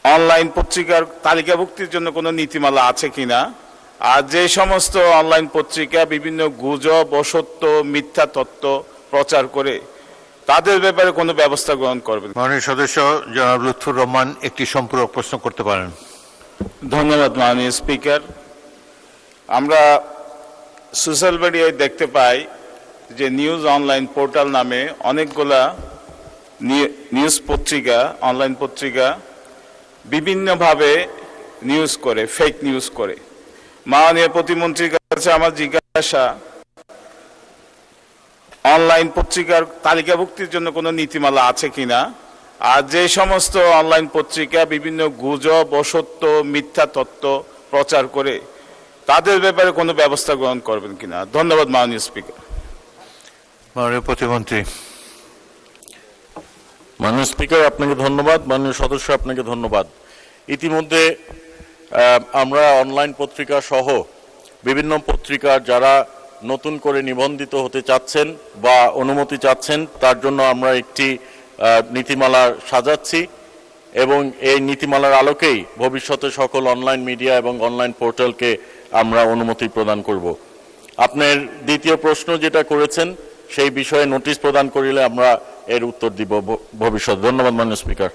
Online পত্রিকার তালিকাভুক্তির জন্য কোনো নীতিমালা আছে কিনা, আর যে সমস্ত অনলাইন পত্রিকা বিভিন্ন গুজব, অসত্য, মিথ্যা তথ্য প্রচার করে তাদের ব্যাপারে কোনো ব্যবস্থা গ্রহণ করবেন। মাননীয় সদস্য জনাব লুৎফুর রহমান একটি সম্পূরক প্রশ্ন করতে পারেন। ধন্যবাদ মাননীয় স্পিকার। আমরা সোশ্যাল মিডিয়ায় দেখতে পাই যে নিউজ অনলাইন পোর্টাল নামে অনেকগুলা নিউজ পত্রিকা, অনলাইন পত্রিকা বিভিন্নভাবে নিউজ করে, ফেক নিউজ করে। মাননীয় প্রতিমন্ত্রীর কাছে আমার জিজ্ঞাসা, অনলাইন পত্রিকার তালিকাভুক্তির জন্য কোনো নীতিমালা আছে কিনা, আর যে সমস্ত অনলাইন পত্রিকা বিভিন্ন গুজব, অসত্য, মিথ্যা তথ্য প্রচার করে তাদের ব্যাপারে কোনো ব্যবস্থা গ্রহণ করবেন কিনা। ধন্যবাদ মাননীয় স্পিকার। মাননীয় প্রতিমন্ত্রী। মাননীয় স্পিকার, আপনাকে ধন্যবাদ। মাননীয় সদস্য, আপনাকে ধন্যবাদ। ইতিমধ্যে আমরা অনলাইন পত্রিকা সহ বিভিন্ন পত্রিকার যারা নতুন করে নিবন্ধিত হতে চাচ্ছেন বা অনুমতি চাচ্ছেন তার জন্য আমরা একটি নীতিমালা সাজাচ্ছি এবং এই নীতিমালার আলোকেই ভবিষ্যতে সকল অনলাইন মিডিয়া এবং অনলাইন পোর্টালকে আমরা অনুমতি প্রদান করব। আপনার দ্বিতীয় প্রশ্ন যেটা করেছেন সেই বিষয়ে নোটিশ প্রদান করিলে আমরা এর উত্তর দিব ভবিষ্যতে। ধন্যবাদ মাননীয় স্পিকার।